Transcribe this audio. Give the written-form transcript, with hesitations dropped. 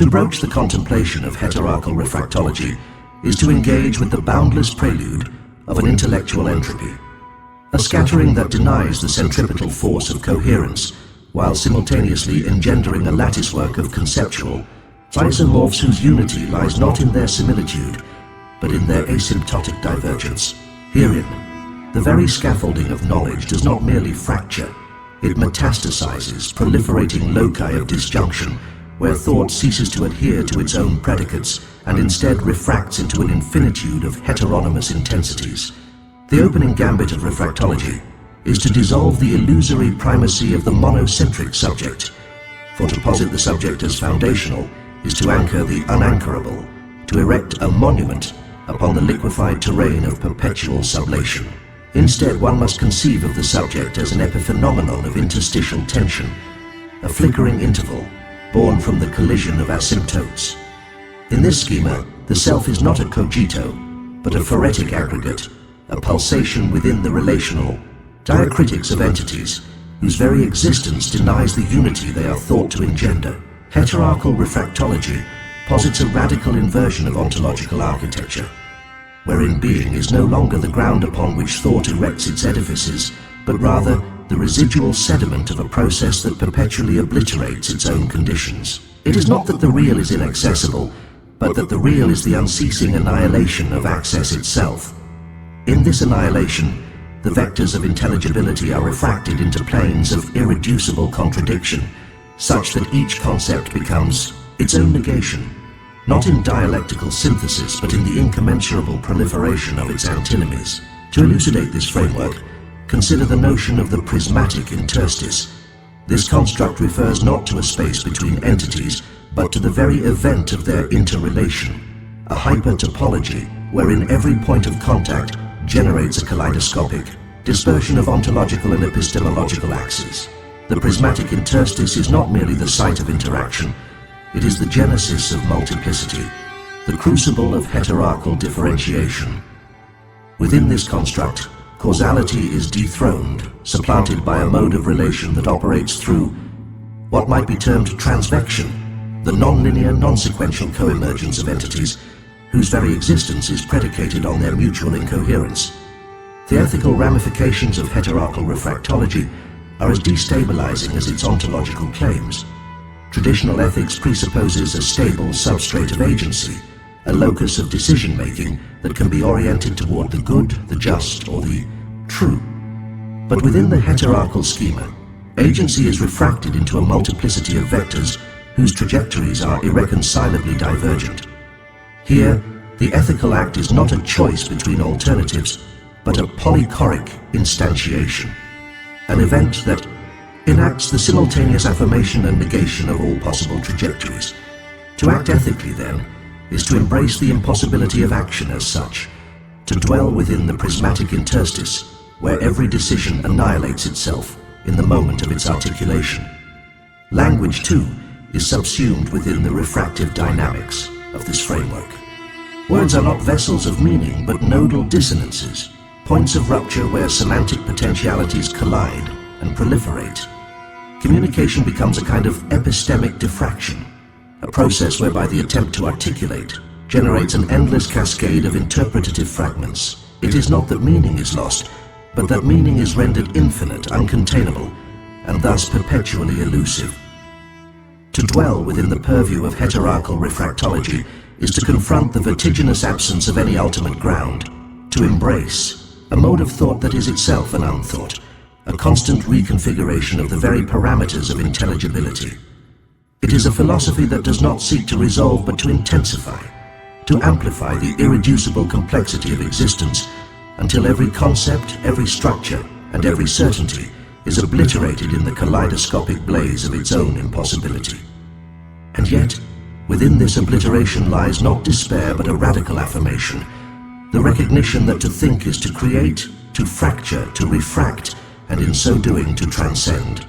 To broach the contemplation of heterarchal refractology is to engage with the boundless prelude of an intellectual entropy, a scattering that denies the centripetal force of coherence while simultaneously engendering a latticework of conceptual isomorphs whose unity lies not in their similitude, but in their asymptotic divergence. Herein, the very scaffolding of knowledge does not merely fracture, it metastasizes, proliferating loci of disjunction, where thought ceases to adhere to its own predicates and instead refracts into an infinitude of heteronymous intensities. The opening gambit of refractology is to dissolve the illusory primacy of the monocentric subject, for to posit the subject as foundational is to anchor the unanchorable, to erect a monument upon the liquefied terrain of perpetual sublation. Instead, one must conceive of the subject as an epiphenomenon of interstitial tension, a flickering interval born from the collision of asymptotes. In this schema, the self is not a cogito, but a phoretic aggregate, a pulsation within the relational, diacritics of entities whose very existence denies the unity they are thought to engender. Heterarchal refractology posits a radical inversion of ontological architecture, wherein being is no longer the ground upon which thought erects its edifices, but rather the residual sediment of a process that perpetually obliterates its own conditions. It is not that the real is inaccessible, but that the real is the unceasing annihilation of access itself. In this annihilation, the vectors of intelligibility are refracted into planes of irreducible contradiction, such that each concept becomes its own negation, not in dialectical synthesis, but in the incommensurable proliferation of its antinomies. To elucidate this framework, consider the notion of the prismatic interstice. This construct refers not to a space between entities, but to the very event of their interrelation, a hyper-topology wherein every point of contact generates a kaleidoscopic dispersion of ontological and epistemological axes. The prismatic interstice is not merely the site of interaction, it is the genesis of multiplicity, the crucible of heterarchal differentiation. Within this construct, causality is dethroned, supplanted by a mode of relation that operates through what might be termed transvection, the non-linear, non-sequential co-emergence of entities whose very existence is predicated on their mutual incoherence. The ethical ramifications of heterarchal refractology are as destabilizing as its ontological claims. Traditional ethics presupposes a stable substrate of agency, a locus of decision-making that can be oriented toward the good, the just, or the true. But within the heterarchal schema, agency is refracted into a multiplicity of vectors whose trajectories are irreconcilably divergent. Here, the ethical act is not a choice between alternatives, but a polychoric instantiation, an event that enacts the simultaneous affirmation and negation of all possible trajectories. To act ethically, then, is to embrace the impossibility of action as such, to dwell within the prismatic interstice, where every decision annihilates itself in the moment of its articulation. Language, too, is subsumed within the refractive dynamics of this framework. Words are not vessels of meaning, but nodal dissonances, points of rupture where semantic potentialities collide and proliferate. Communication becomes a kind of epistemic diffraction, a process whereby the attempt to articulate generates an endless cascade of interpretative fragments. It is not that meaning is lost, but that meaning is rendered infinite, uncontainable, and thus perpetually elusive. To dwell within the purview of heterarchal refractology is to confront the vertiginous absence of any ultimate ground, to embrace a mode of thought that is itself an unthought, a constant reconfiguration of the very parameters of intelligibility. It is a philosophy that does not seek to resolve but to intensify, to amplify the irreducible complexity of existence until every concept, every structure, and every certainty is obliterated in the kaleidoscopic blaze of its own impossibility. And yet, within this obliteration lies not despair but a radical affirmation, the recognition that to think is to create, to fracture, to refract, and in so doing to transcend.